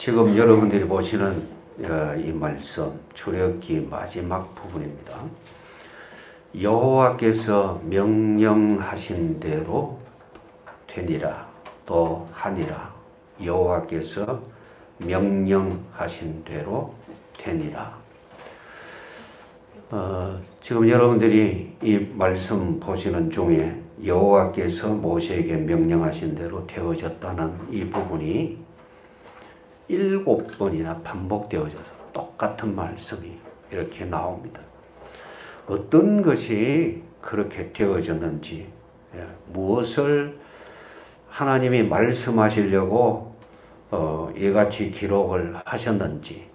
지금 여러분들이 보시는 이 말씀 출애굽기 마지막 부분입니다. 여호와께서 명령하신 대로 되니라 또 하니라. 여호와께서 명령하신 대로 되니라. 지금 여러분들이 이 말씀 보시는 중에 여호와께서 모세에게 명령하신 대로 되어졌다는 이 부분이 7번이나 반복되어져서 똑같은 말씀이 이렇게 나옵니다. 어떤 것이 그렇게 되어졌는지, 무엇을 하나님이 말씀하시려고 이같이 기록을 하셨는지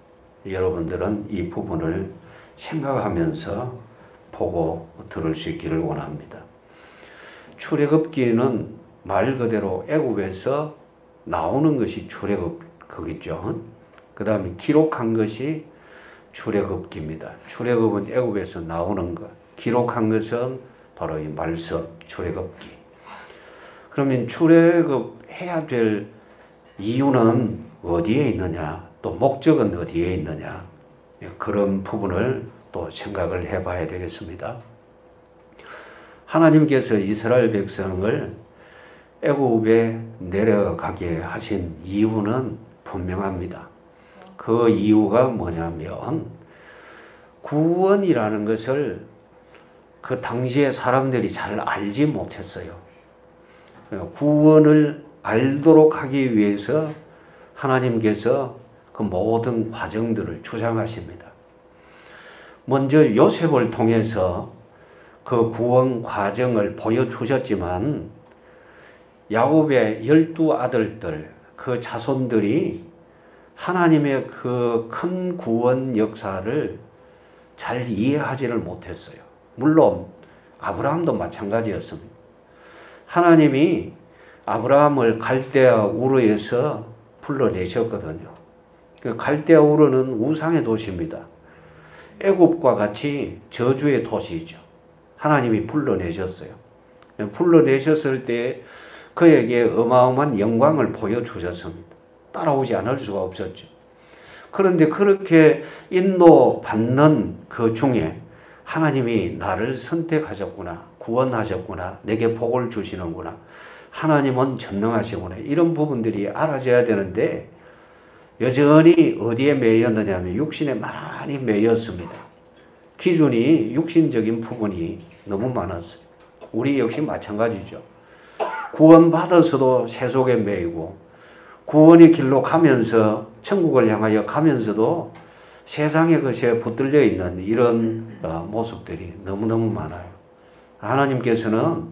여러분들은 이 부분을 생각하면서 보고 들을 수 있기를 원합니다. 출애굽기는 말 그대로 애굽에서 나오는 것이 출애굽기죠. 그 다음에 기록한 것이 출애굽기입니다. 출애굽은 애굽에서 나오는 것, 기록한 것은 바로 이 말씀 출애굽기. 그러면 출애굽해야 될 이유는 어디에 있느냐, 또 목적은 어디에 있느냐, 그런 부분을 또 생각을 해봐야 되겠습니다. 하나님께서 이스라엘 백성을 애굽에 내려가게 하신 이유는 분명합니다. 그 이유가 뭐냐면 구원이라는 것을 그 당시에 사람들이 잘 알지 못했어요. 구원을 알도록 하기 위해서 하나님께서 그 모든 과정들을 주장하십니다. 먼저 요셉을 통해서 그 구원 과정을 보여주셨지만 야곱의 12아들들, 그 자손들이 하나님의 그 큰 구원 역사를 잘 이해하지를 못했어요. 물론 아브라함도 마찬가지였습니다. 하나님이 아브라함을 갈대아 우르에서 불러내셨거든요. 갈대아 우르는 우상의 도시입니다. 애굽과 같이 저주의 도시이죠. 하나님이 불러내셨어요. 불러내셨을 때 그에게 어마어마한 영광을 보여주셨습니다. 따라오지 않을 수가 없었죠. 그런데 그렇게 인도받는 그 중에 하나님이 나를 선택하셨구나, 구원하셨구나, 내게 복을 주시는구나, 하나님은 전능하시구나, 이런 부분들이 알아져야 되는데 여전히 어디에 매였느냐면 육신에 많이 매였습니다. 기준이 육신적인 부분이 너무 많았어요. 우리 역시 마찬가지죠. 구원받아서도 세속에 매이고 구원의 길로 가면서 천국을 향하여 가면서도 세상의 것에 붙들려 있는 이런 모습들이 너무너무 많아요. 하나님께서는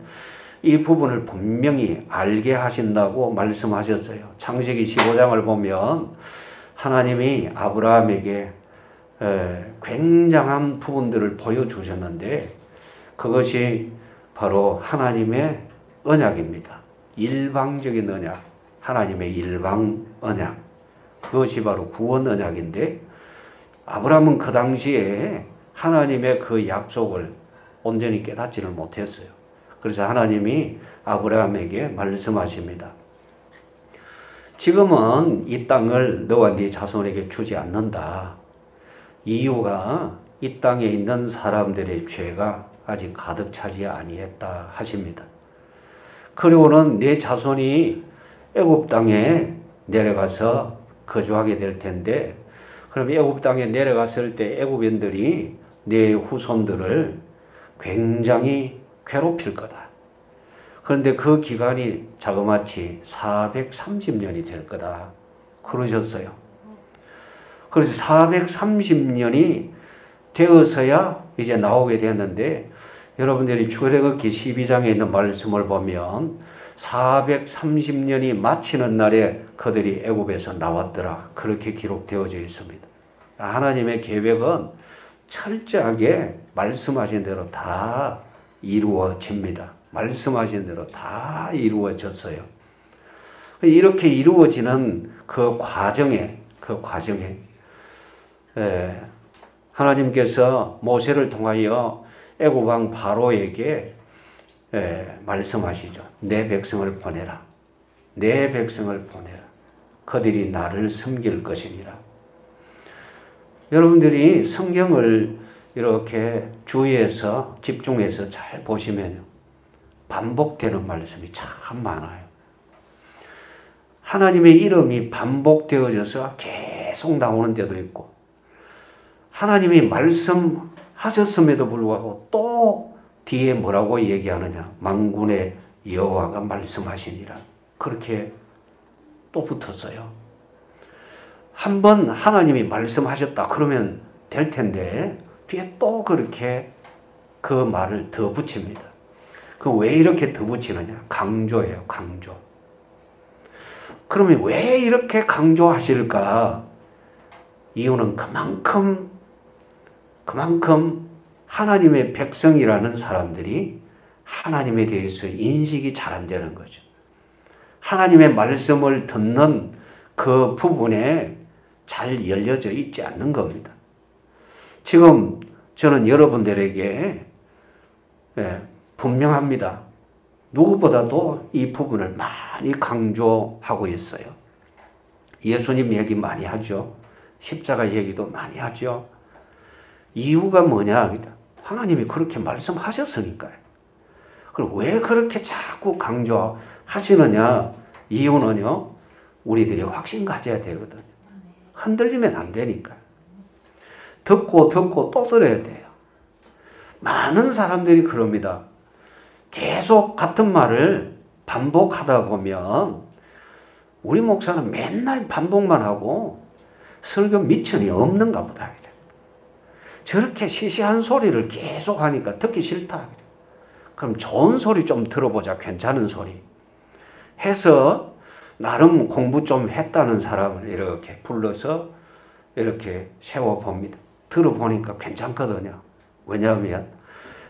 이 부분을 분명히 알게 하신다고 말씀하셨어요. 창세기 15장을 보면 하나님이 아브라함에게 굉장한 부분들을 보여주셨는데 그것이 바로 하나님의 언약입니다. 일방적인 언약, 하나님의 일방 언약, 그것이 바로 구원 언약인데 아브라함은 그 당시에 하나님의 그 약속을 온전히 깨닫지를 못했어요. 그래서 하나님이 아브라함에게 말씀하십니다. 지금은 이 땅을 너와 네 자손에게 주지 않는다. 이유가 이 땅에 있는 사람들의 죄가 아직 가득 차지 아니했다 하십니다. 그리고는 네 자손이 애굽 땅에 내려가서 거주하게 될 텐데 그럼 애굽 땅에 내려갔을 때 애굽인들이 네 후손들을 굉장히 괴롭힐 거다. 그런데 그 기간이 자그마치 430년이 될 거다. 그러셨어요. 그래서 430년이 되어서야 이제 나오게 됐는데 여러분들이 출애굽기 12장에 있는 말씀을 보면 430년이 마치는 날에 그들이 애굽에서 나왔더라. 그렇게 기록되어져 있습니다. 하나님의 계획은 철저하게 말씀하신 대로 다 이루어집니다. 말씀하신 대로 다 이루어졌어요. 이렇게 이루어지는 그 과정에 하나님께서 모세를 통하여 애굽 왕 바로에게 말씀하시죠. 내 백성을 보내라. 내 백성을 보내라. 그들이 나를 섬길 것이니라. 여러분들이 성경을 이렇게 주의해서 집중해서 잘 보시면요, 반복되는 말씀이 참 많아요. 하나님의 이름이 반복되어져서 계속 나오는 데도 있고, 하나님이 말씀하셨음에도 불구하고 또 뒤에 뭐라고 얘기하느냐, 만군의 여호와가 말씀하시니라. 그렇게 또 붙었어요. 한번 하나님이 말씀하셨다 그러면 될 텐데 뒤에 또 그렇게 그 말을 더 붙입니다. 그 왜 이렇게 더 붙이느냐? 강조예요, 강조. 그러면 왜 이렇게 강조하실까? 이유는 그만큼 하나님의 백성이라는 사람들이 하나님에 대해서 인식이 잘 안 되는 거죠. 하나님의 말씀을 듣는 그 부분에 잘 열려져 있지 않는 겁니다. 지금 저는 여러분들에게 분명합니다. 누구보다도 이 부분을 많이 강조하고 있어요. 예수님 얘기 많이 하죠. 십자가 얘기도 많이 하죠. 이유가 뭐냐? 하나님이 그렇게 말씀하셨으니까요. 그럼 왜 그렇게 자꾸 강조하시느냐? 이유는요, 우리들이 확신 가져야 되거든요. 흔들리면 안 되니까요. 듣고 또 들어야 돼요. 많은 사람들이 그럽니다. 계속 같은 말을 반복하다 보면 우리 목사는 맨날 반복만 하고 설교 미천이 없는가 보다. 저렇게 시시한 소리를 계속 하니까 듣기 싫다. 그럼 좋은 소리 좀 들어보자. 괜찮은 소리 해서 나름 공부 좀 했다는 사람을 이렇게 불러서 이렇게 세워봅니다. 들어보니까 괜찮거든요. 왜냐하면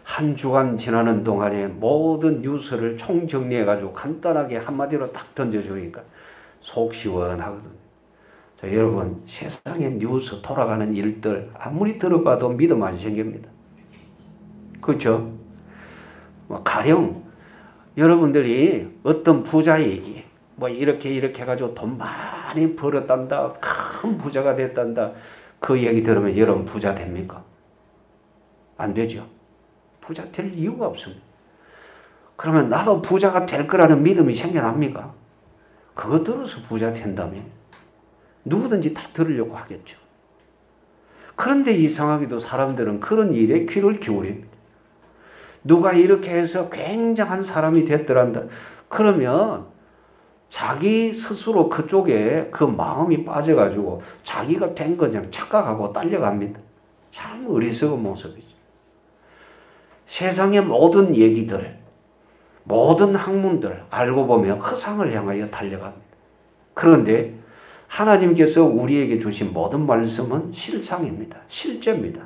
한 주간 지나는 동안에 모든 뉴스를 총정리해가지고 간단하게 한마디로 딱 던져주니까 속 시원하거든요. 자, 여러분, 세상의 뉴스 돌아가는 일들 아무리 들어봐도 믿음 안 생깁니다. 그렇죠? 가령 여러분들이 어떤 부자 얘기, 이렇게 해가지고 돈 많이 벌었단다, 큰 부자가 됐단다, 그 얘기 들으면 여러분 부자 됩니까? 안 되죠. 부자 될 이유가 없습니다. 그러면 나도 부자가 될 거라는 믿음이 생겨납니까? 그거 들어서 부자 된다면 누구든지 다 들으려고 하겠죠. 그런데 이상하게도 사람들은 그런 일에 귀를 기울입니다. 누가 이렇게 해서 굉장한 사람이 됐더란다. 그러면 자기 스스로 그쪽에 그 마음이 빠져가지고 자기가 된 거 그냥 착각하고 딸려갑니다. 참 어리석은 모습이죠. 세상의 모든 얘기들, 모든 학문들 알고 보면 허상을 향하여 달려갑니다. 그런데 하나님께서 우리에게 주신 모든 말씀은 실상입니다. 실제입니다.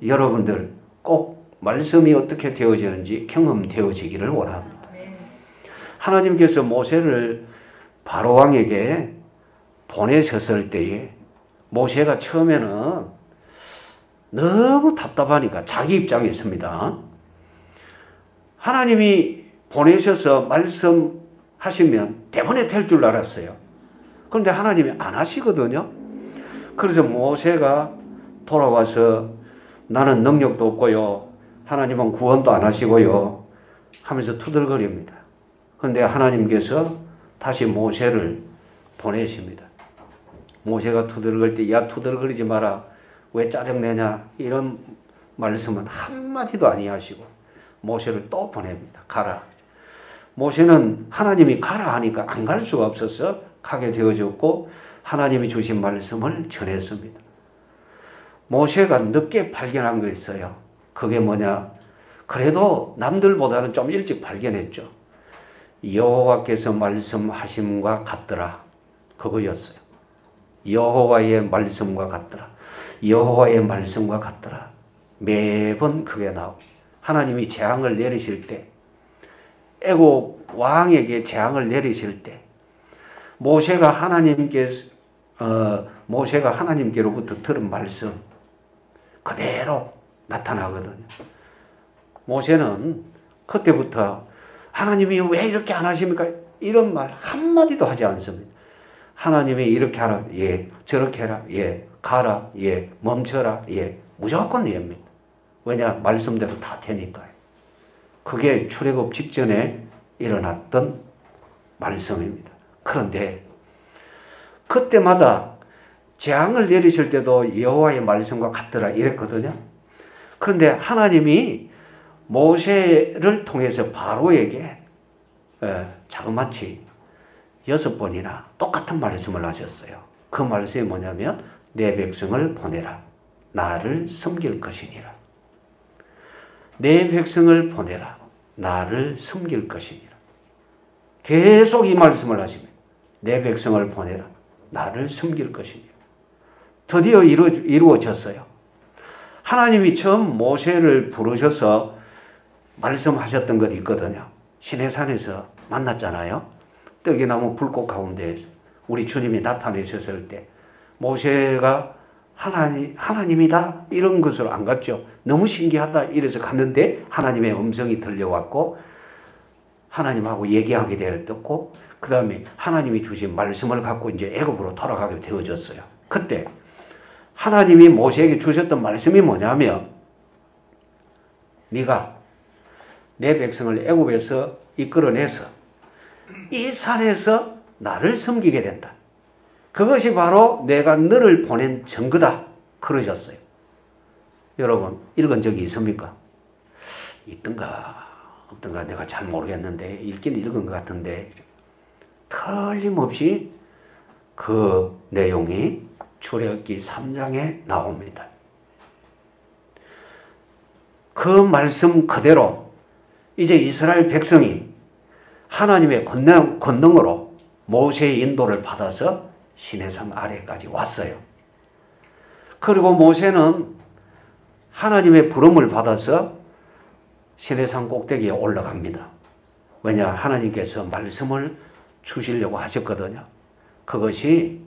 여러분들 꼭 말씀이 어떻게 되어지는지 경험되어지기를 원합니다. 하나님께서 모세를 바로왕에게 보내셨을 때에 모세가 처음에는 너무 답답하니까 자기 입장에 있습니다. 하나님이 보내셔서 말씀하시면 대번에 될 줄 알았어요. 그런데 하나님이 안 하시거든요. 그래서 모세가 돌아와서 나는 능력도 없고요, 하나님은 구원도 안 하시고요 하면서 투덜거립니다. 그런데 하나님께서 다시 모세를 보내십니다. 모세가 투덜거릴 때 야 투덜거리지 마라, 왜 짜증내냐, 이런 말씀은 한마디도 아니하시고 모세를 또 보냅니다. 가라. 모세는 하나님이 가라 하니까 안 갈 수가 없어서 가게 되어졌고 하나님이 주신 말씀을 전했습니다. 모세가 늦게 발견한 거 있어요. 그게 뭐냐? 그래도 남들보다는 좀 일찍 발견했죠. 여호와께서 말씀하심과 같더라. 그거였어요. 여호와의 말씀과 같더라. 여호와의 말씀과 같더라. 매번 그게 나오고, 하나님이 재앙을 내리실 때, 애굽 왕에게 재앙을 내리실 때 모세가 하나님께로부터 들은 말씀 그대로 나타나거든요. 모세는 그때부터 하나님이 왜 이렇게 안 하십니까? 이런 말 한마디도 하지 않습니다. 하나님이 이렇게 하라, 예. 저렇게 해라, 예. 가라, 예. 멈춰라, 예. 무조건 예입니다. 왜냐? 말씀대로 다 되니까요. 그게 출애굽 직전에 일어났던 말씀입니다. 그런데 그때마다 재앙을 내리실 때도 여호와의 말씀과 같더라 이랬거든요. 그런데 하나님이 모세를 통해서 바로에게 자그마치 6번이나 똑같은 말씀을 하셨어요. 그 말씀이 뭐냐면 내 백성을 보내라. 나를 섬길 것이니라. 내 백성을 보내라. 나를 섬길 것이니라. 계속 이 말씀을 하십니다. 내 백성을 보내라. 나를 섬길 것이니라. 드디어 이루어졌어요. 하나님이 처음 모세를 부르셔서 말씀하셨던 것이 있거든요. 시내산에서 만났잖아요. 떡이나무 불꽃 가운데에서 우리 주님이 나타내셨을 때 모세가 하나님이다 이런 것으로 안 갔죠. 너무 신기하다 이래서 갔는데 하나님의 음성이 들려왔고 하나님하고 얘기하게 되었고 그 다음에 하나님이 주신 말씀을 갖고 이제 애굽으로 돌아가게 되어졌어요. 그때 하나님이 모세에게 주셨던 말씀이 뭐냐면 네가 내 백성을 애굽에서 이끌어내서 이 산에서 나를 섬기게 된다. 그것이 바로 내가 너를 보낸 증거다. 그러셨어요. 여러분 읽은 적이 있습니까? 있던가 없던가 내가 잘 모르겠는데 읽긴 읽은 것 같은데 틀림없이 그 내용이 출애굽기 3장에 나옵니다. 그 말씀 그대로 이제 이스라엘 백성이 하나님의 권능으로 모세의 인도를 받아서 시내산 아래까지 왔어요. 그리고 모세는 하나님의 부름을 받아서 시내산 꼭대기에 올라갑니다. 왜냐? 하나님께서 말씀을 주시려고 하셨거든요. 그것이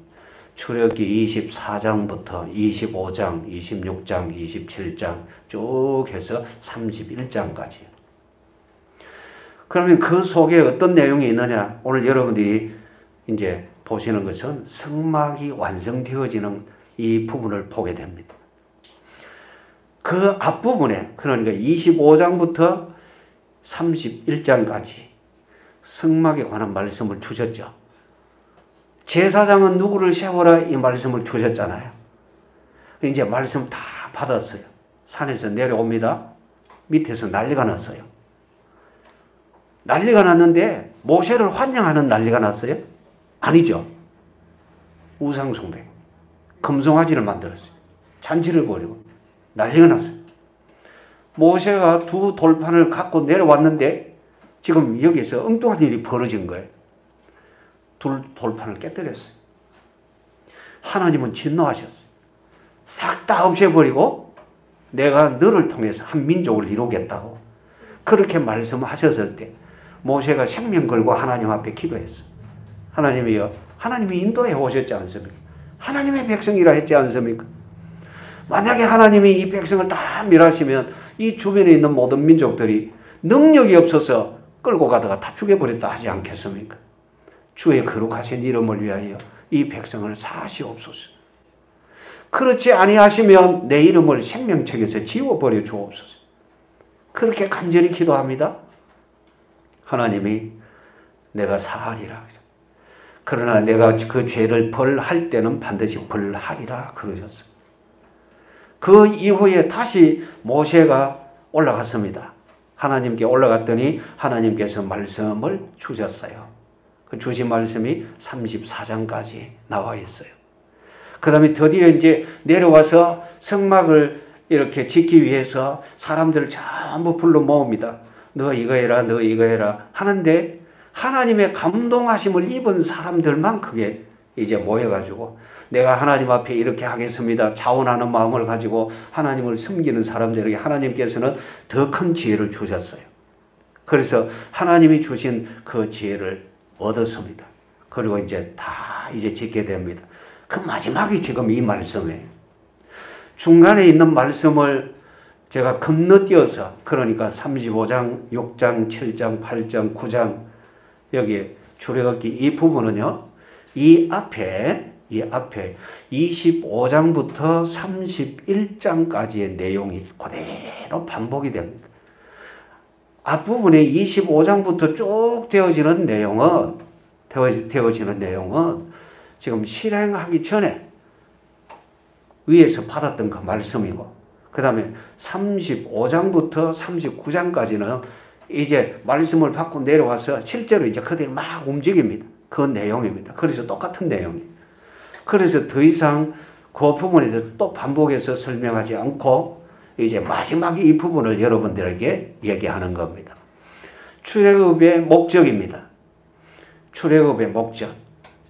출애굽기 24장부터 25장, 26장, 27장 쭉 해서 31장까지. 그러면 그 속에 어떤 내용이 있느냐? 오늘 여러분들이 이제 보시는 것은 성막이 완성되어지는 이 부분을 보게 됩니다. 그 앞부분에 그러니까 25장부터 31장까지 성막에 관한 말씀을 주셨죠. 제사장은 누구를 세워라 이 말씀을 주셨잖아요. 이제 말씀 다 받았어요. 산에서 내려옵니다. 밑에서 난리가 났어요. 난리가 났는데 모세를 환영하는 난리가 났어요? 아니죠. 우상숭배, 금송아지를 만들었어요. 잔치를 벌이고 난리가 났어요. 모세가 두 돌판을 갖고 내려왔는데 지금 여기서 엉뚱한 일이 벌어진 거예요. 돌판을 깨뜨렸어요. 하나님은 진노하셨어요. 싹 다 없애버리고 내가 너를 통해서 한 민족을 이루겠다고 그렇게 말씀하셨을 때 모세가 생명 걸고 하나님 앞에 기도했어요. 하나님이여, 하나님이 인도해 오셨지 않습니까? 하나님의 백성이라 했지 않습니까? 만약에 하나님이 이 백성을 다 멸하시면 이 주변에 있는 모든 민족들이 능력이 없어서 끌고 가다가 다 죽여버렸다 하지 않겠습니까? 주의 거룩하신 이름을 위하여 이 백성을 사하시옵소서. 그렇지 아니하시면 내 이름을 생명책에서 지워버려 주옵소서. 그렇게 간절히 기도합니다. 하나님이 내가 사하리라. 그러나 내가 그 죄를 벌할 때는 반드시 벌하리라 그러셨어요. 그 이후에 다시 모세가 올라갔습니다. 하나님께 올라갔더니 하나님께서 말씀을 주셨어요. 그 주신 말씀이 34장까지 나와 있어요. 그 다음에 드디어 이제 내려와서 성막을 이렇게 짓기 위해서 사람들을 전부 불러 모읍니다. 너 이거 해라, 너 이거 해라 하는데 하나님의 감동하심을 입은 사람들만 그게 이제 모여가지고 내가 하나님 앞에 이렇게 하겠습니다. 자원하는 마음을 가지고 하나님을 섬기는 사람들에게 하나님께서는 더 큰 지혜를 주셨어요. 그래서 하나님이 주신 그 지혜를 얻었습니다. 그리고 이제 다 이제 짓게 됩니다. 그 마지막이 지금 이 말씀이에요. 중간에 있는 말씀을 제가 건너뛰어서 그러니까 35장, 6장, 7장, 8장, 9장 여기 출애굽기 이 부분은요. 이 앞에 25장부터 31장까지의 내용이 그대로 반복이 됩니다. 앞부분에 25장부터 쭉 되어지는 내용은 지금 실행하기 전에 위에서 받았던 그 말씀이고, 그 다음에 35장부터 39장까지는 이제 말씀을 받고 내려와서 실제로 이제 그들이 막 움직입니다. 그 내용입니다. 그래서 똑같은 내용이에요. 그래서 더 이상 그 부분에 대해서 또 반복해서 설명하지 않고 이제 마지막에 이 부분을 여러분들에게 얘기하는 겁니다. 출애굽의 목적입니다. 출애굽의 목적.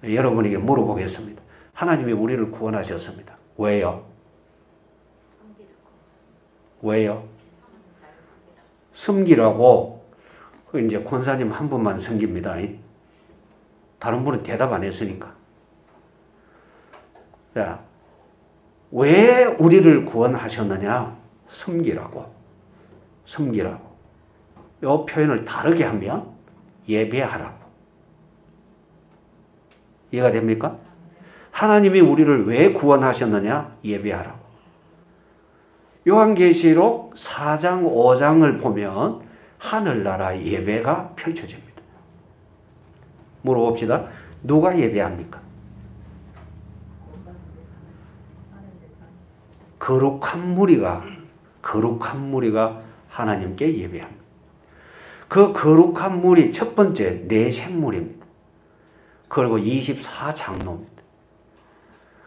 여러분에게 물어보겠습니다. 하나님이 우리를 구원하셨습니다. 왜요? 왜요? 섬기라고. 이제 권사님 한 분만 섬깁니다. 다른 분은 대답 안 했으니까. 자, 왜 우리를 구원하셨느냐? 섬기라고. 섬기라고. 이 표현을 다르게 하면 예배하라고. 이해가 됩니까? 하나님이 우리를 왜 구원하셨느냐? 예배하라고. 요한계시록 4장, 5장을 보면 하늘나라 예배가 펼쳐집니다. 물어봅시다. 누가 예배합니까? 거룩한 무리가 하나님께 예배합니다. 그 거룩한 무리 첫 번째 내생물입니다. 그리고 24장로입니다.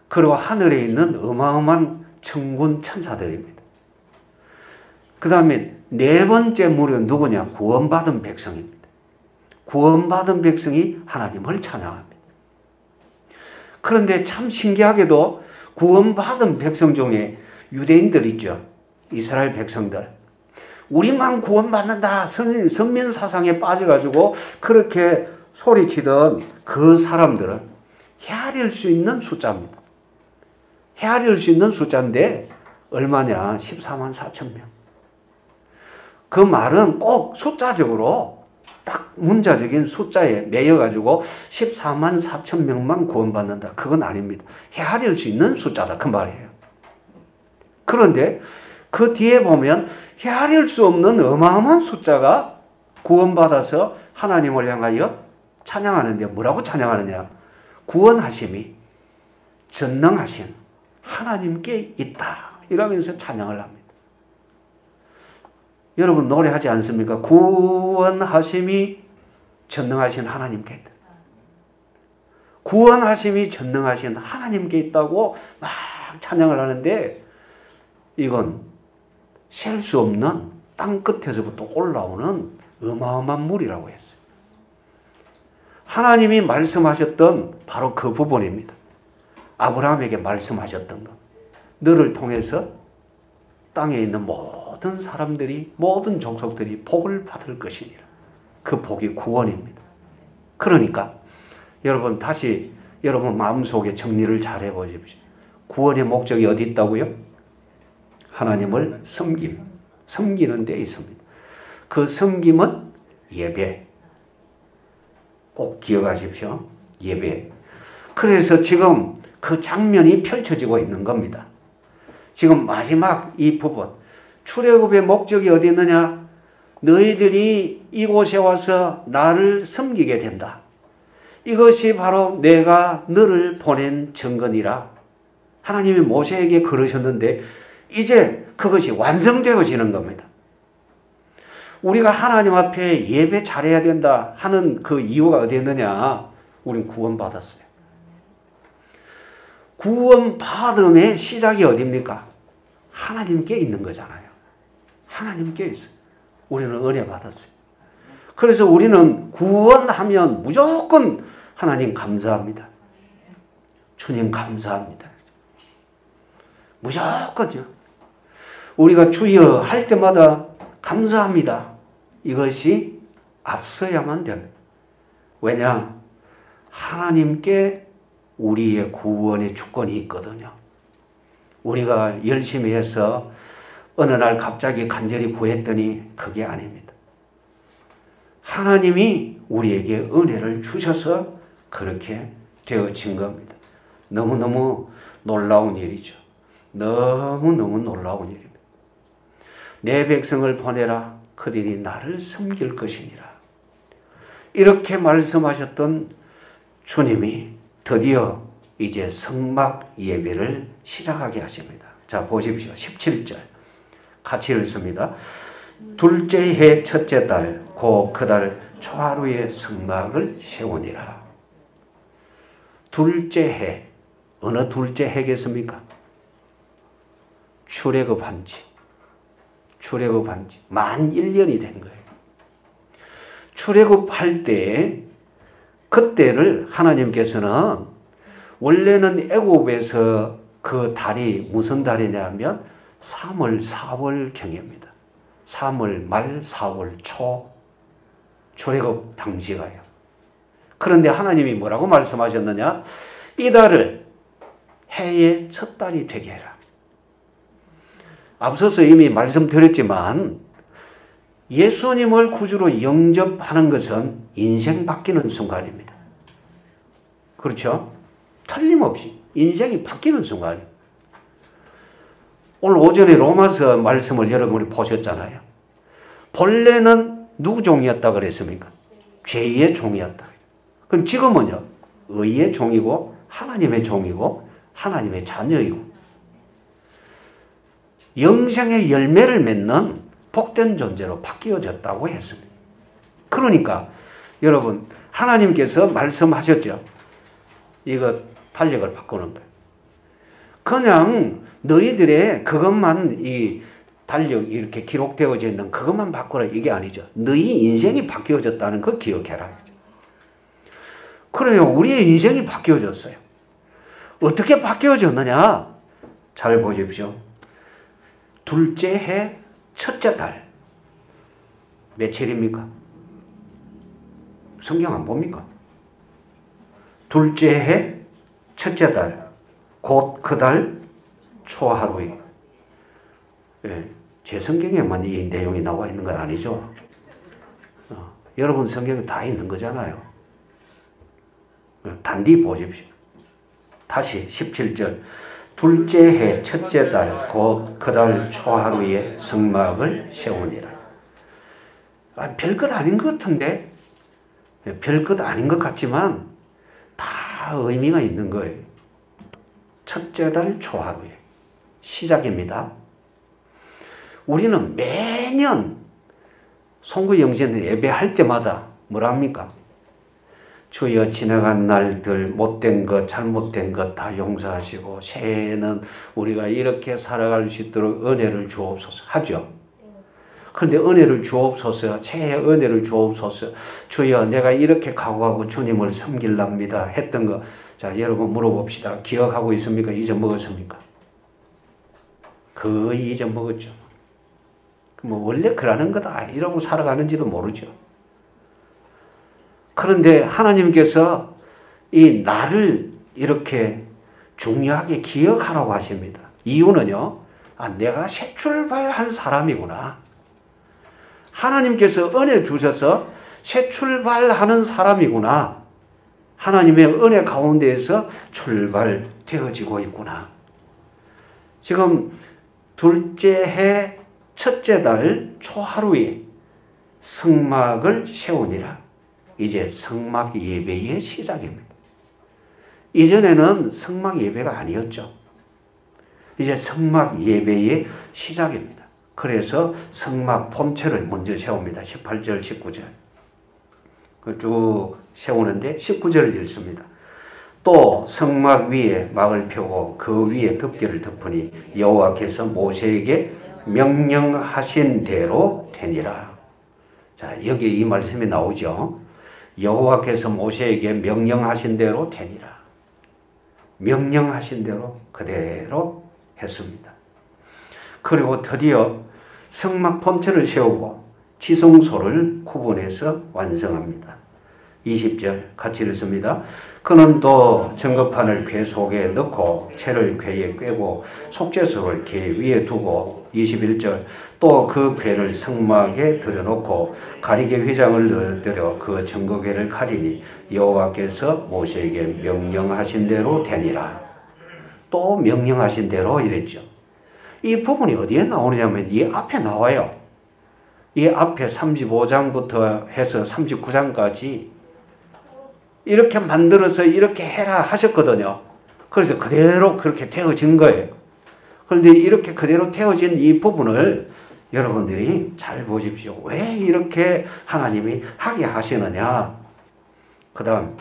그리고 하늘에 있는 어마어마한 천군 천사들입니다. 그 다음에 네 번째 무리는 누구냐? 구원받은 백성입니다. 구원받은 백성이 하나님을 찬양합니다. 그런데 참 신기하게도 구원받은 백성 중에 유대인들 있죠. 이스라엘 백성들. 우리만 구원받는다. 선민사상에 빠져가지고 그렇게 소리치던 그 사람들은 헤아릴 수 있는 숫자입니다. 헤아릴 수 있는 숫자인데 얼마냐? 14만 4천 명. 그 말은 꼭 숫자적으로 딱 문자적인 숫자에 매여가지고 14만 4천 명만 구원받는다. 그건 아닙니다. 헤아릴 수 있는 숫자다. 그 말이에요. 그런데 그 뒤에 보면 헤아릴 수 없는 어마어마한 숫자가 구원받아서 하나님을 향하여 찬양하는데 뭐라고 찬양하느냐? 구원하심이 전능하신 하나님께 있다. 이러면서 찬양을 합니다. 여러분 노래하지 않습니까? 구원하심이 전능하신 하나님께 있다. 구원하심이 전능하신 하나님께 있다고 막 찬양을 하는데 이건 셀 수 없는 땅 끝에서부터 올라오는 어마어마한 물이라고 했어요. 하나님이 말씀하셨던 바로 그 부분입니다. 아브라함에게 말씀하셨던 것. 너를 통해서 땅에 있는 모든 사람들이, 모든 족속들이 복을 받을 것이니라. 그 복이 구원입니다. 그러니까 여러분 다시 여러분 마음속에 정리를 잘 해보십시오. 구원의 목적이 어디 있다고요? 하나님을 섬기는 데 있습니다. 그 섬김은 예배. 꼭 기억하십시오. 예배. 그래서 지금 그 장면이 펼쳐지고 있는 겁니다. 지금 마지막 이 부분. 출애굽의 목적이 어디 있느냐? 너희들이 이곳에 와서 나를 섬기게 된다. 이것이 바로 내가 너를 보낸 증거니라. 하나님이 모세에게 그러셨는데 이제 그것이 완성되어지는 겁니다. 우리가 하나님 앞에 예배 잘해야 된다 하는 그 이유가 어디 있느냐? 우린 구원받았어요. 구원받음의 시작이 어디입니까? 하나님께 있는 거잖아요. 하나님께 있어요. 우리는 은혜 받았어요. 그래서 우리는 구원하면 무조건 하나님 감사합니다. 주님 감사합니다. 무조건요. 우리가 주여 할 때마다 감사합니다. 이것이 앞서야만 됩니다. 왜냐? 하나님께 우리의 구원의 주권이 있거든요. 우리가 열심히 해서 어느 날 갑자기 간절히 구했더니 그게 아닙니다. 하나님이 우리에게 은혜를 주셔서 그렇게 되어진 겁니다. 너무너무 놀라운 일이죠. 너무너무 놀라운 일입니다. 내 백성을 보내라. 그들이 나를 섬길 것이니라. 이렇게 말씀하셨던 주님이 드디어 이제 성막 예배를 시작하게 하십니다. 자, 보십시오. 17절. 같이 읽습니다. 둘째 해 첫째 달, 곧 그 달 초하루에 성막을 세우니라. 둘째 해. 어느 둘째 해겠습니까? 출애굽한 지. 출애굽한 지 만 1년이 된 거예요. 출애굽할 때 그때를 하나님께서는 원래는 애굽에서 그 달이 무슨 달이냐면 3월, 4월 경입니다. 3월 말, 4월 초 출애굽 당시가요. 그런데 하나님이 뭐라고 말씀하셨느냐? 이 달을 해의 첫 달이 되게 해라. 앞서서 이미 말씀드렸지만 예수님을 구주로 영접하는 것은 인생 바뀌는 순간입니다. 그렇죠? 틀림없이 인생이 바뀌는 순간입니다. 오늘 오전에 로마서 말씀을 여러분이 보셨잖아요. 본래는 누구 종이었다 그랬습니까? 죄의 종이었다. 그럼 지금은요? 의의 종이고 하나님의 종이고 하나님의 자녀이고 영생의 열매를 맺는 복된 존재로 바뀌어졌다고 했습니다. 그러니까 여러분 하나님께서 말씀하셨죠. 이거 달력을 바꾸는 거예요. 그냥 너희들의 그것만 이 달력 이렇게 기록되어져 있는 그것만 바꾸라 이게 아니죠. 너희 인생이 바뀌어졌다는 거 기억해라. 그래요. 우리의 인생이 바뀌어졌어요. 어떻게 바뀌어졌느냐? 잘 보십시오. 둘째 해 첫째 달. 며칠입니까? 성경 안 봅니까? 둘째 해 첫째 달. 곧 그 달 초하루에. 예, 제 성경에만 이 내용이 나와 있는 건 아니죠. 여러분 성경에 다 있는 거잖아요. 단디 보십시오. 다시 17절. 둘째 해 첫째 달 곧 그 달 초하루에 성막을 세우니라. 별것 아닌 것 같은데 별것 아닌 것 같지만 다 의미가 있는 거예요. 첫째 달 초하루에 시작입니다. 우리는 매년 송구영신 예배할 때마다 뭐랍니까? 주여 지나간 날들 못된 것 잘못된 것 다 용서하시고 새해에는 우리가 이렇게 살아갈 수 있도록 은혜를 주옵소서 하죠. 그런데 은혜를 주옵소서 새해 은혜를 주옵소서 주여 내가 이렇게 각오하고 주님을 섬길랍니다 했던 거 자 여러분 물어봅시다. 기억하고 있습니까? 잊어먹었습니까? 거의 잊어먹었죠. 뭐 원래 그러는 거다 이러고 살아가는지도 모르죠. 그런데 하나님께서 이 나를 이렇게 중요하게 기억하라고 하십니다. 이유는요. 내가 새 출발한 사람이구나. 하나님께서 은혜 주셔서 새 출발하는 사람이구나. 하나님의 은혜 가운데에서 출발되어지고 있구나. 지금 둘째 해 첫째 달 초하루에 성막을 세우니라. 이제 성막 예배의 시작입니다. 이전에는 성막 예배가 아니었죠. 이제 성막 예배의 시작입니다. 그래서 성막 본체를 먼저 세웁니다. 18절, 19절. 쭉 세우는데 19절을 읽습니다. 또 성막 위에 막을 펴고 그 위에 덮개를 덮으니 여호와께서 모세에게 명령하신 대로 되니라. 자, 여기 이 말씀이 나오죠. 여호와께서 모세에게 명령하신 대로 되니라. 명령하신 대로 그대로 했습니다. 그리고 드디어 성막 본체를 세우고 지성소를 구분해서 완성합니다. 20절 같이 읽습니다. 그는 또 증거판을 궤 속에 넣고 채를 궤에 꿰고 속죄소를 궤 위에 두고 21절 또 그 궤를 성막에 들여놓고 가리개 휘장을 넣으려 그 증거궤를 가리니 여호와께서 모세에게 명령하신 대로 되니라. 또 명령하신 대로 이랬죠. 이 부분이 어디에 나오느냐면 이 앞에 나와요. 이 앞에 35장부터 해서 39장까지 이렇게 만들어서 이렇게 해라 하셨거든요. 그래서 그대로 그렇게 되어진 거예요. 그런데 이렇게 그대로 되어진 이 부분을 여러분들이 잘 보십시오. 왜 이렇게 하나님이 하게 하시느냐. 그 다음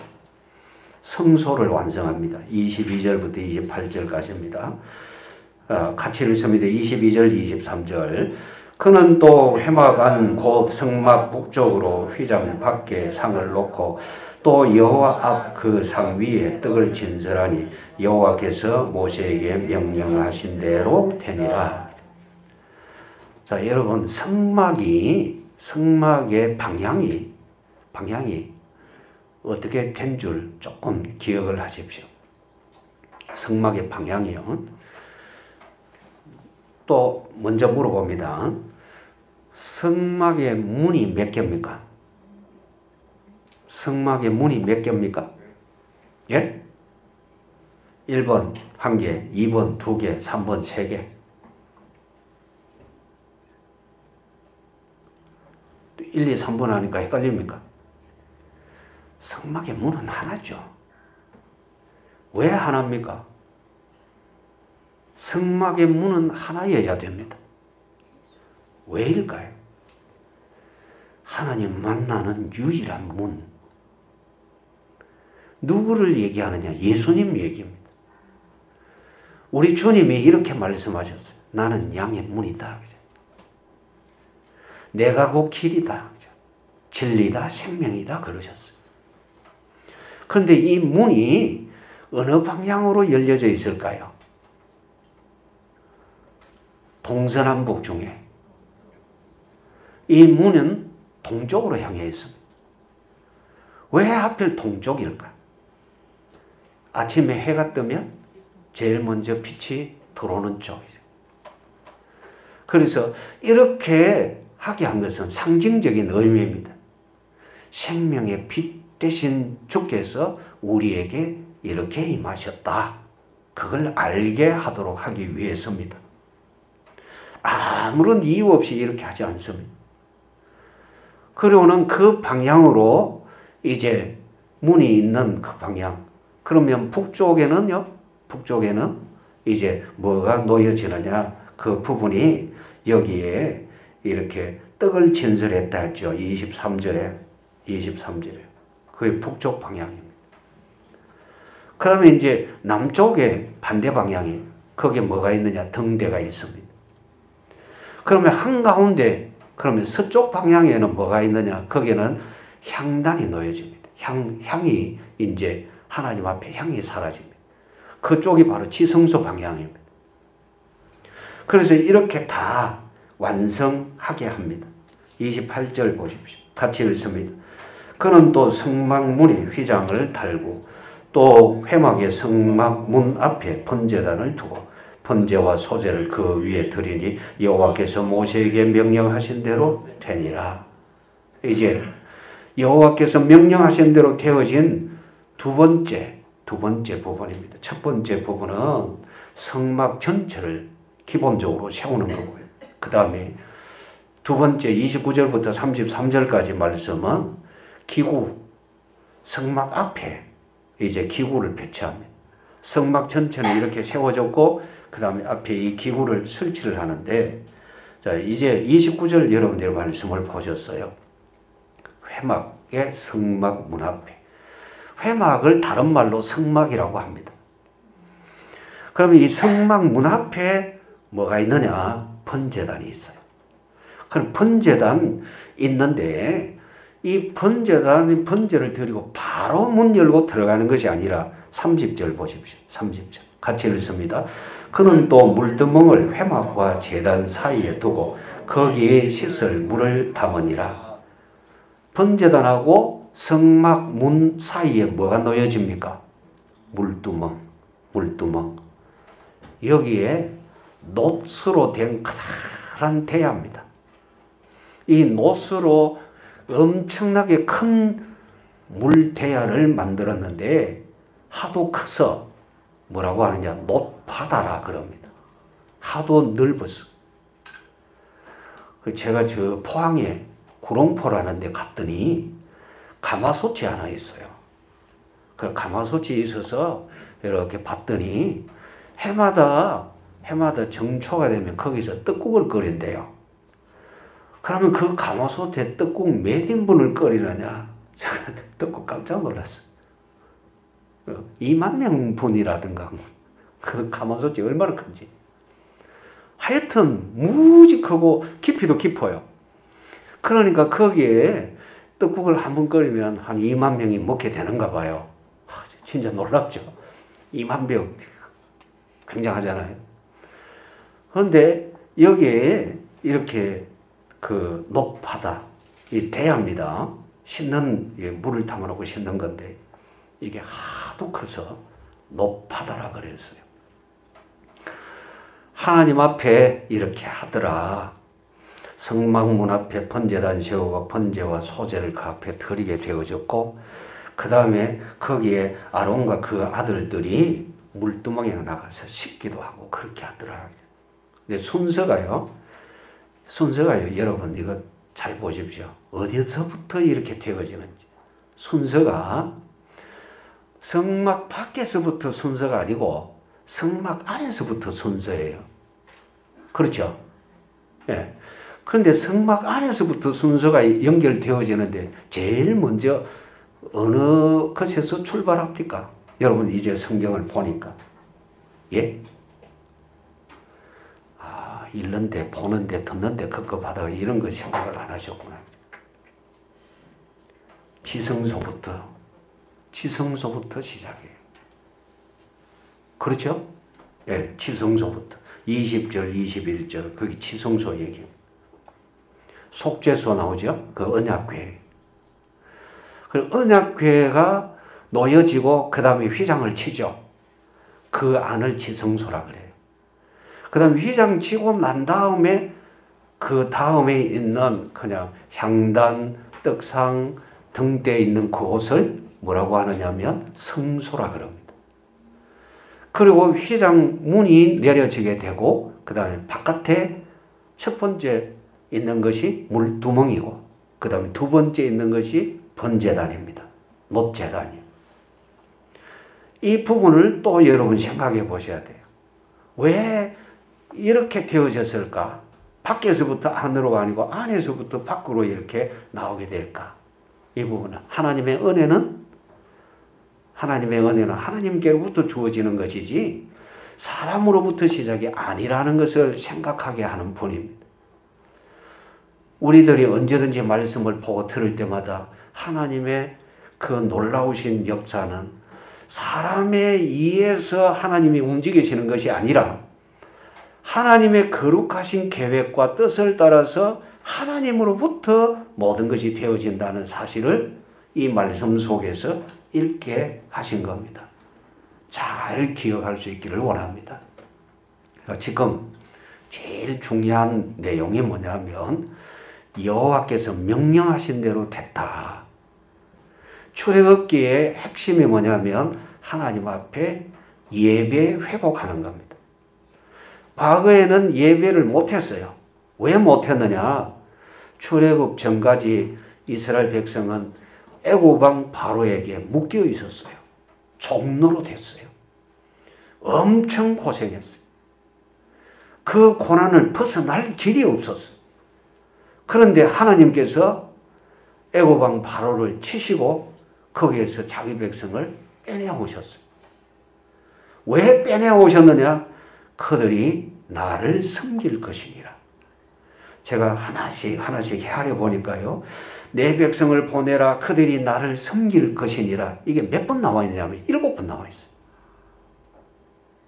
성소를 완성합니다. 22절부터 28절까지입니다. 같이 읽습니다. 22절 23절 그는 또 회막 안 곧 성막 북쪽으로 휘장 밖에 상을 놓고 또 여호와 앞 그 상 위에 떡을 진설하니 여호와께서 모세에게 명령하신 대로 되니라. 자, 여러분 성막의 방향이 어떻게 된 줄 조금 기억을 하십시오. 성막의 방향이요. 또 먼저 물어봅니다. 성막의 문이 몇 개입니까? 성막의 문이 몇 개입니까? 예? 1번 1개, 2번 2개, 3번 3개. 1, 2, 3번 하니까 헷갈립니까? 성막의 문은 하나죠. 왜 하나입니까? 성막의 문은 하나여야 됩니다. 왜일까요? 하나님 만나는 유일한 문. 누구를 얘기하느냐? 예수님 얘기입니다. 우리 주님이 이렇게 말씀하셨어요. 나는 양의 문이다. 내가 곧 길이다. 진리다. 생명이다. 그러셨어요. 그런데 이 문이 어느 방향으로 열려져 있을까요? 동서남북 중에 이 문은 동쪽으로 향해 있습니다. 왜 하필 동쪽일까? 아침에 해가 뜨면 제일 먼저 빛이 들어오는 쪽이죠. 그래서 이렇게 하게 한 것은 상징적인 의미입니다. 생명의 빛 대신 주께서 우리에게 이렇게 임하셨다. 그걸 알게 하도록 하기 위해서입니다. 아무런 이유 없이 이렇게 하지 않습니다. 그리고는 그 방향으로 이제 문이 있는 그 방향. 그러면 북쪽에는요, 북쪽에는 이제 뭐가 놓여지느냐. 그 부분이 여기에 이렇게 떡을 진설했다 했죠. 23절에. 그게 북쪽 방향입니다. 그러면 이제 남쪽에 반대 방향이 거기에 뭐가 있느냐. 등대가 있습니다. 그러면 한가운데 그러면 서쪽 방향에는 뭐가 있느냐? 거기에는 향단이 놓여집니다. 향이 이제 하나님 앞에 향이 사라집니다. 그쪽이 바로 지성소 방향입니다. 그래서 이렇게 다 완성하게 합니다. 28절 보십시오. 같이 읽습니다. 그는 또 성막문에 휘장을 달고 또 회막의 성막문 앞에 번제단을 두고 번제와 소제를 그 위에 드리니 여호와께서 모세에게 명령하신 대로 되니라. 이제 여호와께서 명령하신 대로 되어진 두 번째 부분입니다. 첫 번째 부분은 성막 전체를 기본적으로 세우는 거고요. 그 다음에 두 번째 29절부터 33절까지 말씀은 기구, 성막 앞에 이제 기구를 배치합니다. 성막 전체는 이렇게 세워졌고 그 다음에 앞에 이 기구를 설치를 하는데, 자, 이제 29절 여러분들의 말씀을 보셨어요. 회막의 성막 문 앞에. 회막을 다른 말로 성막이라고 합니다. 그러면 이 성막 문 앞에 뭐가 있느냐? 번제단이 있어요. 그럼 번제단 있는데, 이 번제단이 번제를 드리고 바로 문 열고 들어가는 것이 아니라 30절 보십시오. 30절. 같이 읽습니다. 그는 또 물두멍을 회막과 제단 사이에 두고 거기에 씻을 물을 담으니라. 번제단하고 성막 문 사이에 뭐가 놓여집니까? 물두멍. 여기에 놋으로 된 커다란 대야입니다. 이 놋으로 엄청나게 큰 물대야를 만들었는데 하도 커서 뭐라고 하느냐? 놋바다라 그럽니다. 하도 넓었어. 제가 저 포항에 구롱포라는 데 갔더니 가마솥이 하나 있어요. 그 가마솥이 있어서 이렇게 봤더니 해마다 정초가 되면 거기서 떡국을 끓인대요. 그러면 그 가마솥에 떡국 몇 인분을 끓이느냐? 제가 떡국 깜짝 놀랐어. 2만 명분이라든가 그 가마솥이 얼마나 큰지. 하여튼 무지 크고 깊이도 깊어요. 그러니까 거기에 떡국을 한 번 끓이면 한 2만 명이 먹게 되는가 봐요. 진짜 놀랍죠. 2만 명. 굉장하잖아요. 그런데 여기에 이렇게 그 놋바다, 이 대야입니다. 씻는, 물을 담아놓고 씻는 건데 이게 하도 커서 놋바다라 그랬어요. 하나님 앞에 이렇게 하더라. 성막문 앞에 번제단 세우고 번제와 소제를 그 앞에 드리게 되어졌고, 그 다음에 거기에 아론과 그 아들들이 물두멍에 나가서 씻기도 하고 그렇게 하더라. 근데 순서가요, 여러분 이거 잘 보십시오. 어디서부터 이렇게 되어지는지. 순서가 성막 밖에서부터 순서가 아니고 성막 안에서부터 순서예요. 그렇죠? 예. 그런데 성막 안에서부터 순서가 연결되어지는데 제일 먼저 어느 것에서 출발합니까? 여러분 이제 성경을 보니까. 예? 읽는데, 보는데, 듣는데, 급급하다가 이런 거 생각을 안 하셨구나. 지성소부터 시작해요. 그렇죠? 예, 지성소부터. 20절, 21절, 거기 지성소 얘기예요. 속죄소 나오죠? 그 언약궤. 그 언약궤가 놓여지고, 그 다음에 휘장을 치죠. 그 안을 지성소라 그래요. 그 다음에 휘장 치고 난 다음에 그 다음에 있는 그냥 향단, 떡상, 등대에 있는 그곳을 뭐라고 하느냐면 성소라 그럽니다. 그리고 휘장 문이 내려지게 되고 그 다음에 바깥에 첫 번째 있는 것이 물두멍이고 그 다음에 두 번째 있는 것이 번제단입니다. 놋제단이에요. 이 부분을 또 여러분 생각해 보셔야 돼요. 왜 이렇게 되어졌을까? 밖에서부터 안으로 아니고 안에서부터 밖으로 이렇게 나오게 될까? 이 부분은 하나님의 은혜는 하나님께로부터 주어지는 것이지 사람으로부터 시작이 아니라는 것을 생각하게 하는 분입니다. 우리들이 언제든지 말씀을 보고 들을 때마다 하나님의 그 놀라우신 역사는 사람에 의해서 하나님이 움직이시는 것이 아니라 하나님의 거룩하신 계획과 뜻을 따라서 하나님으로부터 모든 것이 되어진다는 사실을 이 말씀 속에서 읽게 하신 겁니다. 잘 기억할 수 있기를 원합니다. 지금 제일 중요한 내용이 뭐냐면 여호와께서 명령하신 대로 됐다. 출애굽기의 핵심이 뭐냐면 하나님 앞에 예배 회복하는 겁니다. 과거에는 예배를 못했어요. 왜 못했느냐? 출애굽 전까지 이스라엘 백성은 애굽왕 바로에게 묶여 있었어요. 종노로 됐어요. 엄청 고생했어요. 그 고난을 벗어날 길이 없었어요. 그런데 하나님께서 애굽왕 바로를 치시고 거기에서 자기 백성을 빼내오셨어요. 왜 빼내오셨느냐? 그들이 나를 섬길 것이니라. 제가 하나씩 헤아려 보니까요. 내 백성을 보내라 그들이 나를 섬길 것이니라. 이게 몇 번 나와 있냐면 7번 나와 있어요.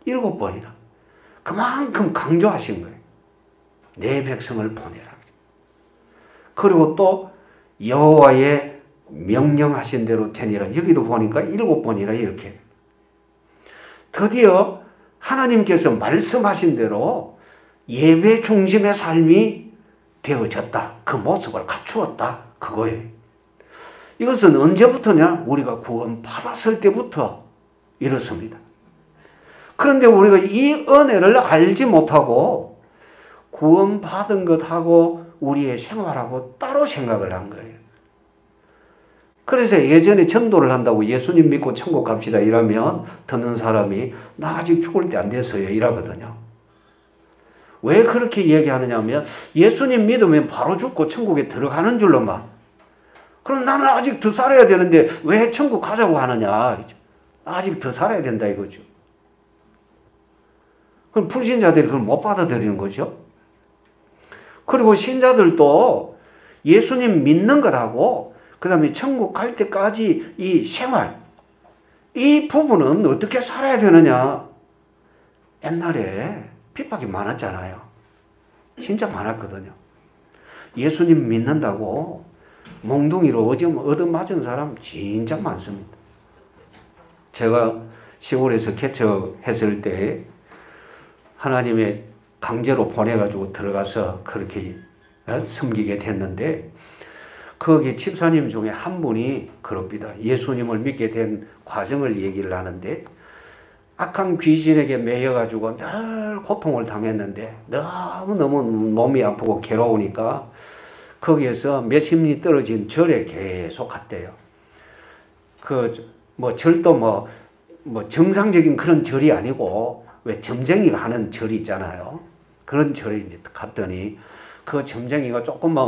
7번이나. 그만큼 강조하신 거예요. 내 백성을 보내라. 그리고 또 여호와의 명령하신 대로 되니라. 여기도 보니까 7번이나 이렇게. 드디어 하나님께서 말씀하신 대로 예배 중심의 삶이 되어졌다. 그 모습을 갖추었다. 그거예요. 이것은 언제부터냐? 우리가 구원 받았을 때부터 이렇습니다. 그런데 우리가 이 은혜를 알지 못하고 구원 받은 것하고 우리의 생활하고 따로 생각을 한 거예요. 그래서 예전에 전도를 한다고 예수님 믿고 천국 갑시다 이러면 듣는 사람이 나 아직 죽을 때 안 됐어요 이러거든요. 왜 그렇게 얘기하느냐 하면 예수님 믿으면 바로 죽고 천국에 들어가는 줄로만. 그럼 나는 아직 더 살아야 되는데 왜 천국 가자고 하느냐. 아직 더 살아야 된다 이거죠. 그럼 불신자들이 그걸 못 받아들이는 거죠. 그리고 신자들도 예수님 믿는 것하고 그 다음에 천국 갈 때까지 이 생활, 이 부분은 어떻게 살아야 되느냐. 옛날에 핍박이 많았잖아요. 진짜 많았거든요. 예수님 믿는다고 몽둥이로 얻어맞은 사람 진짜 많습니다. 제가 시골에서 개척했을 때 하나님의 강제로 보내가지고 들어가서 그렇게 섬기게 됐는데 거기 집사님 중에 한 분이 그럽니다. 예수님을 믿게 된 과정을 얘기를 하는데 악한 귀신에게 매여가지고 늘 고통을 당했는데 너무너무 몸이 아프고 괴로우니까 거기에서 몇십 리 떨어진 절에 계속 갔대요. 절도 정상적인 그런 절이 아니고 왜 점쟁이가 하는 절이 있잖아요. 그런 절에 이제 갔더니 그 점쟁이가 조금만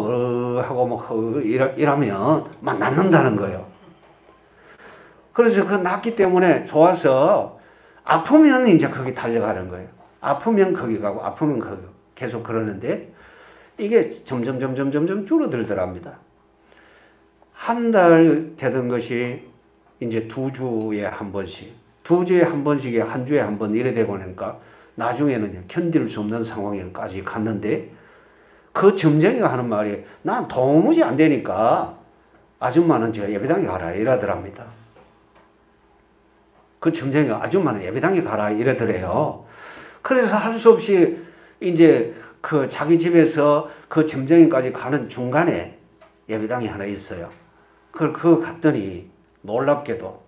하고 이러면 막 낫는다는 거예요. 그래서 그 낫기 때문에 좋아서 아프면 이제 거기 달려가는 거예요. 아프면 거기 가고 아프면 거기 계속 그러는데 이게 점점 줄어들더랍니다. 한 달 되던 것이 이제 2주에 한 번씩, 2주에 한 번씩에 한 주에 한 번 이래 되고 나니까 나중에는 견딜 수 없는 상황에까지 갔는데 그 점쟁이가 하는 말이 난 도무지 안 되니까 아줌마는 저 예배당에 가라 이러더랍니다. 그 점쟁이가 아줌마는 예배당에 가라 이러더래요. 그래서 할 수 없이 이제 그 자기 집에서 그 점쟁이까지 가는 중간에 예배당이 하나 있어요. 그걸 갔더니 놀랍게도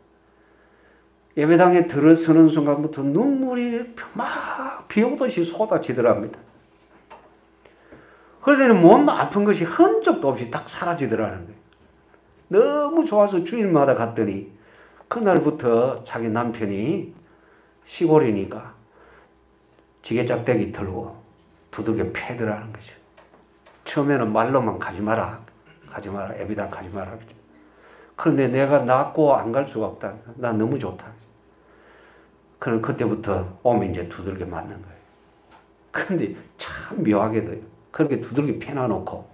예배당에 들어서는 순간부터 눈물이 막 비 오듯이 쏟아지더랍니다. 그러더니 몸 아픈 것이 흔적도 없이 딱 사라지더라는 거예요. 너무 좋아서 주일마다 갔더니 그날부터 자기 남편이 시골이니까 지게짝대기 들고 두들겨 패더라는 거죠. 처음에는 말로만 가지 마라, 예배당 가지 마라. 그런데 내가 낫고 안 갈 수가 없다. 나 너무 좋다. 그럼 그때부터 오면 이제 두들겨 맞는 거예요. 그런데 참 묘하게도요. 그렇게 두들겨 패놔놓고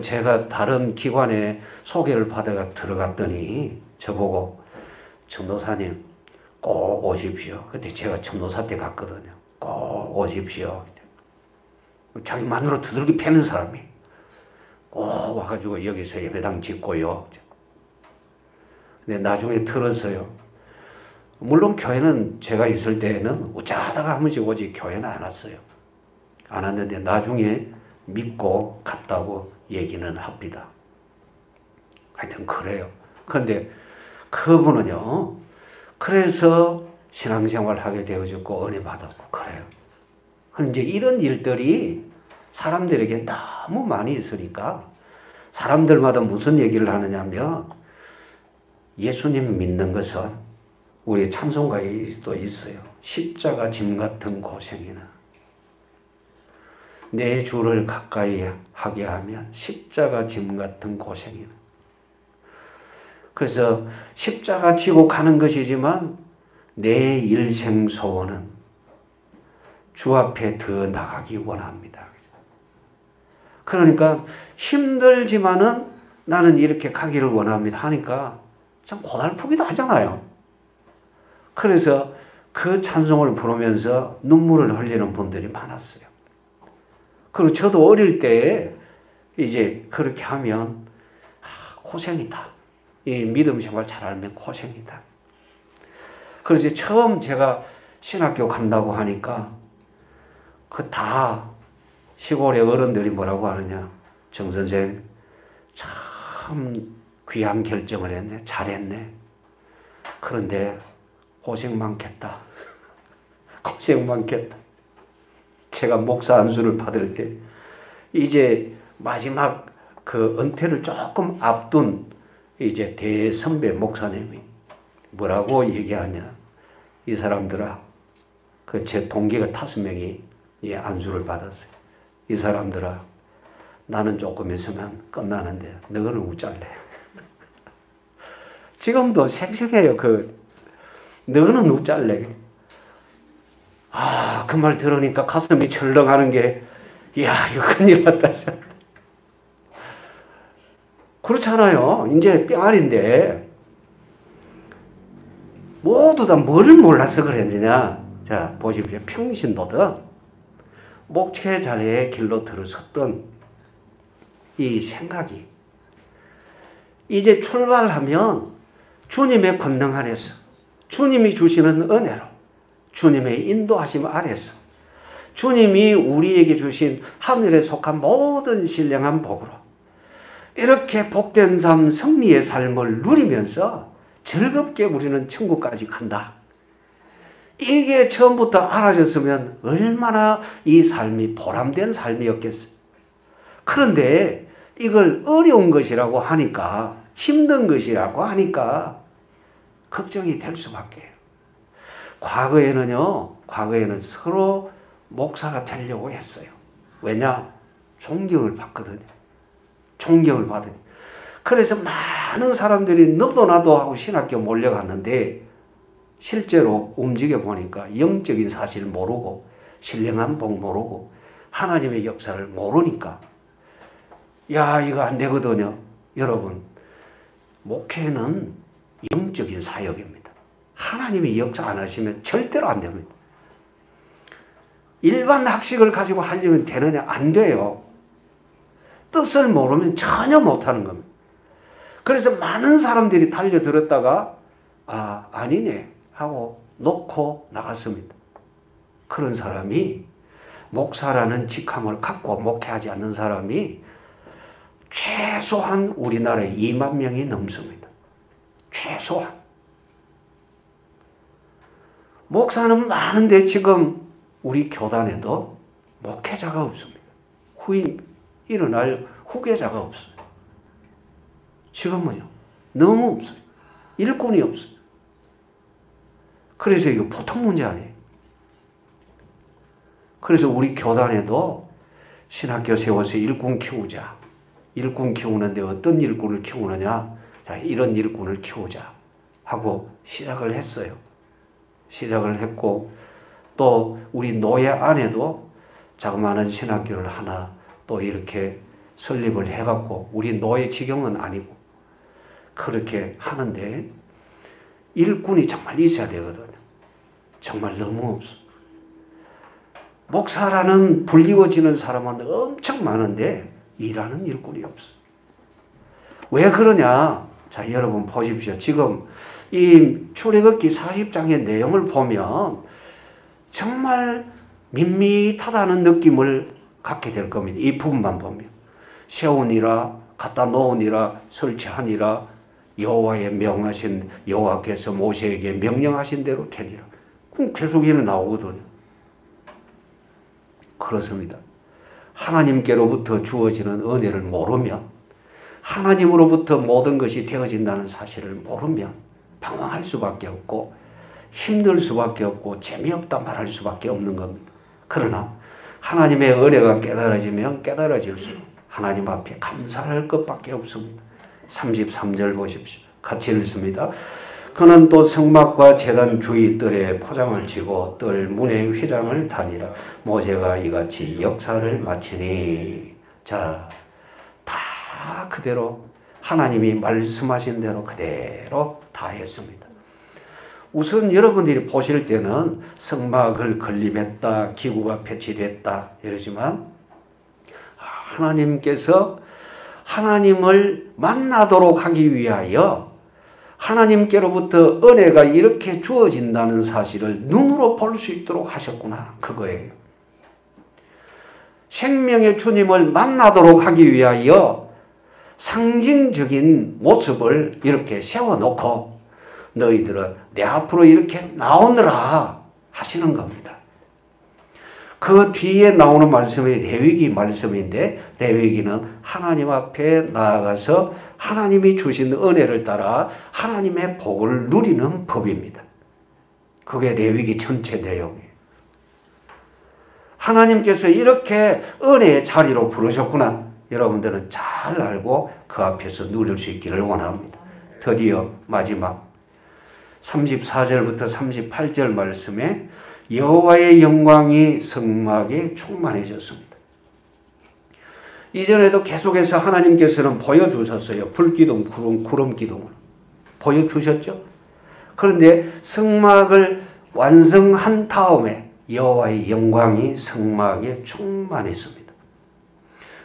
제가 다른 기관에 소개를 받아가 들어갔더니 저보고 전도사님 꼭 오십시오. 그때 제가 전도사 때 갔거든요. 꼭 오십시오. 자기 마누라 두들겨 패는 사람이 꼭 와가지고 여기서 예배당 짓고요. 근데 나중에 들었어요. 물론 교회는 제가 있을 때는 우짜하다가 한 번씩 오지 교회는 안 왔어요. 안 왔는데 나중에 믿고 갔다고 얘기는 합니다. 하여튼 그래요. 그런데 그분은요. 그래서 신앙생활 하게 되어졌고 은혜 받았고 그래요. 이제 이런 일들이 사람들에게 너무 많이 있으니까 사람들마다 무슨 얘기를 하느냐면 예수님 믿는 것은 우리 찬송가에도 있어요. 십자가 짐 같은 고생이나 내 주를 가까이 하게 하면 십자가 짐 같은 고생이나. 그래서 십자가 지고 가는 것이지만 내 일생 소원은 주 앞에 더 나가기 원합니다. 그러니까 힘들지만은 나는 이렇게 가기를 원합니다 하니까 참 고달프기도 하잖아요. 그래서 그 찬송을 부르면서 눈물을 흘리는 분들이 많았어요. 그리고 저도 어릴 때 이제 그렇게 하면 고생이다. 이 믿음 생활 잘하면 고생이다. 그래서 처음 제가 신학교 간다고 하니까 그 다 시골의 어른들이 뭐라고 하느냐. 정 선생 참 귀한 결정을 했네. 잘했네. 그런데 고생 많겠다. 고생 많겠다. 제가 목사 안수를 받을 때 이제 마지막 그 은퇴를 조금 앞둔 이제 대선배 목사님이 뭐라고 얘기하냐. 이 사람들아, 그 제 동기가 5명이 이 안수를 받았어요. 이 사람들아, 나는 조금 있으면 끝나는데 너는 우짤래. 지금도 생생해요. 너는 우짤래. 아, 그 말 들으니까 가슴이 철렁하는 게, 이야, 이거 큰일 났다. 그렇잖아요. 이제 뿅알인데, 모두 다 뭐를 몰라서 그랬느냐. 자, 보십시오. 평신도덕, 목회자의 길로 들어섰던 이 생각이, 이제 출발하면 주님의 권능 아래서, 주님이 주시는 은혜로, 주님의 인도하심 아래서, 주님이 우리에게 주신 하늘에 속한 모든 신령한 복으로 이렇게 복된 삶, 승리의 삶을 누리면서 즐겁게 우리는 천국까지 간다. 이게 처음부터 알아졌으면 얼마나 이 삶이 보람된 삶이었겠어요. 그런데 이걸 어려운 것이라고 하니까, 힘든 것이라고 하니까 걱정이 될 수밖에 해요. 과거에는 서로 목사가 되려고 했어요. 왜냐? 존경을 받거든요. 존경을 받으니. 그래서 많은 사람들이 너도 나도 하고 신학교 몰려갔는데 실제로 움직여 보니까 영적인 사실 모르고 신령한 복 모르고 하나님의 역사를 모르니까 야, 이거 안 되거든요. 여러분, 목회는 영적인 사역입니다. 하나님이 역사 안 하시면 절대로 안 됩니다. 일반 학식을 가지고 하려면 되느냐? 안 돼요. 뜻을 모르면 전혀 못하는 겁니다. 그래서 많은 사람들이 달려들었다가 아니네 하고 놓고 나갔습니다. 그런 사람이, 목사라는 직함을 갖고 목회하지 않는 사람이 최소한 우리나라에 2만 명이 넘습니다. 최소한. 목사는 많은데 지금 우리 교단에도 목회자가 없습니다. 일어날 후계자가 없어요. 지금은요, 너무 없어요. 일꾼이 없어요. 그래서 이거 보통 문제 아니에요. 그래서 우리 교단에도 신학교 세워서 일꾼 키우자. 일꾼 키우는데 어떤 일꾼을 키우느냐? 자, 이런 일꾼을 키우자 하고 시작을 했어요. 시작을 했고, 또 우리 노예 안에도 자그마한 신학교를 하나 또 이렇게 설립을 해갖고, 우리 노예 지경은 아니고 그렇게 하는데 일꾼이 정말 있어야 되거든요. 정말 너무 없어. 목사라는 불리워지는 사람은 엄청 많은데 일하는 일꾼이 없어. 왜 그러냐? 자, 여러분 보십시오. 지금 이 출애굽기 40장의 내용을 보면 정말 밋밋하다는 느낌을 갖게 될 겁니다. 이 부분만 보면. 세우니라, 갖다 놓으니라, 설치하니라, 여호와께서 모세에게 명령하신 대로 되니라. 그럼 계속 이는 나오거든요. 그렇습니다. 하나님께로부터 주어지는 은혜를 모르면, 하나님으로부터 모든 것이 되어진다는 사실을 모르면 방황할 수밖에 없고 힘들 수밖에 없고 재미없다 말할 수밖에 없는 겁니다. 그러나 하나님의 은혜가 깨달아지면 깨달아질수록 하나님 앞에 감사할 것밖에 없습니다. 33절 보십시오. 같이 읽습니다. 그는 또 성막과 제단 주위 뜰에 포장을 치고 뜰 문의 휘장을 다니라. 모세가 이같이 역사를 마치니. 자, 다 그대로 하나님이 말씀하신 대로 그대로 다 했습니다. 우선 여러분들이 보실 때는 성막을 건립했다, 기구가 배치됐다 이러지만 하나님께서 하나님을 만나도록 하기 위하여 하나님께로부터 은혜가 이렇게 주어진다는 사실을 눈으로 볼 수 있도록 하셨구나. 그거예요. 생명의 주님을 만나도록 하기 위하여 상징적인 모습을 이렇게 세워놓고 너희들은 내 앞으로 이렇게 나오느라 하시는 겁니다. 그 뒤에 나오는 말씀이 레위기 말씀인데 레위기는 하나님 앞에 나아가서 하나님이 주신 은혜를 따라 하나님의 복을 누리는 법입니다. 그게 레위기 전체 내용이에요. 하나님께서 이렇게 은혜의 자리로 부르셨구나. 여러분들은 잘 알고 그 앞에서 누릴 수 있기를 원합니다. 드디어 마지막 34절부터 38절 말씀에 여호와의 영광이 성막에 충만해졌습니다. 이전에도 계속해서 하나님께서는 보여주셨어요. 불기둥, 구름 기둥을 보여주셨죠. 그런데 성막을 완성한 다음에 여호와의 영광이 성막에 충만했습니다.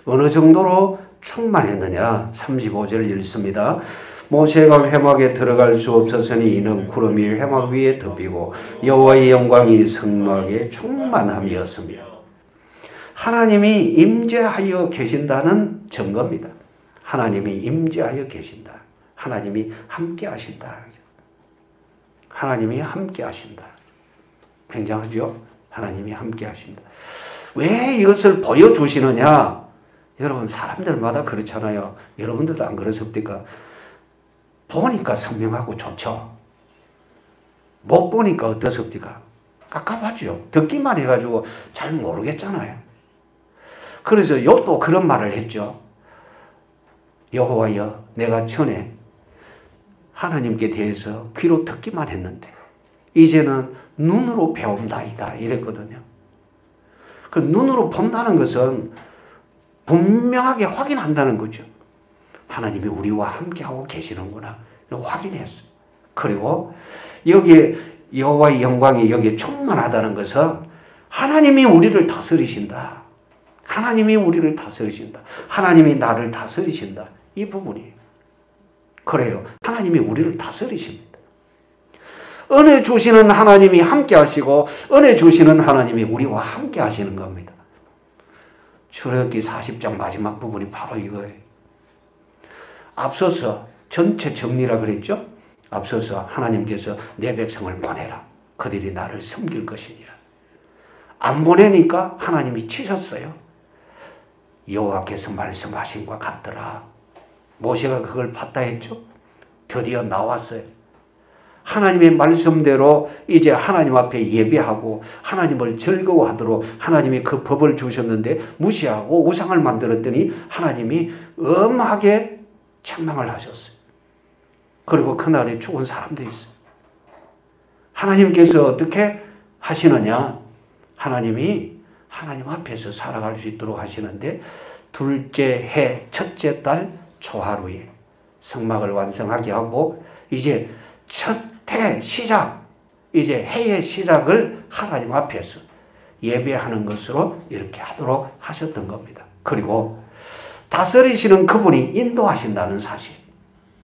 어느 정도로 충만했느냐? 35절 읽습니다. 모세가 회막에 들어갈 수 없었으니 이는 구름이 회막 위에 덮이고 여호와의 영광이 성막에 충만함이었으며 하나님이 임재하여 계신다는 증거입니다. 하나님이 임재하여 계신다. 하나님이 함께 하신다. 하나님이 함께 하신다. 굉장하죠? 하나님이 함께 하신다. 왜 이것을 보여주시느냐? 여러분 사람들마다 그렇잖아요. 여러분들도 안 그러십니까? 보니까 선명하고 좋죠. 못 보니까 어떻습니까? 깝깝하죠. 듣기만 해가지고 잘 모르겠잖아요. 그래서 욥도 그런 말을 했죠. 여호와여, 내가 전에 하나님께 대해서 귀로 듣기만 했는데 이제는 눈으로 배운다이다 이랬거든요. 그 눈으로 본다는 것은 분명하게 확인한다는 거죠. 하나님이 우리와 함께하고 계시는구나 확인했어요. 그리고 여기에 여호와의 영광이 여기에 충만하다는 것은 하나님이 우리를 다스리신다. 하나님이 우리를 다스리신다. 하나님이 나를 다스리신다. 이 부분이에요. 그래요. 하나님이 우리를 다스리십니다. 은혜 주시는 하나님이 함께 하시고 은혜 주시는 하나님이 우리와 함께 하시는 겁니다. 출애굽기 40장 마지막 부분이 바로 이거예요. 앞서서 전체 정리라 그랬죠? 앞서서 하나님께서 내 백성을 보내라. 그들이 나를 섬길 것이니라. 안 보내니까 하나님이 치셨어요. 여호와께서 말씀하신 것 같더라. 모세가 그걸 봤다 했죠? 드디어 나왔어요. 하나님의 말씀대로 이제 하나님 앞에 예배하고 하나님을 즐거워하도록 하나님이 그 법을 주셨는데 무시하고 우상을 만들었더니 하나님이 엄하게 책망을 하셨어요. 그리고 그날에 죽은 사람도 있어요. 하나님께서 어떻게 하시느냐? 하나님이 하나님 앞에서 살아갈 수 있도록 하시는데 둘째 해 첫째 달 초하루에 성막을 완성하게 하고 이제 첫 해 시작, 이제 해의 시작을 하나님 앞에서 예배하는 것으로 이렇게 하도록 하셨던 겁니다. 그리고 다스리시는 그분이 인도하신다는 사실.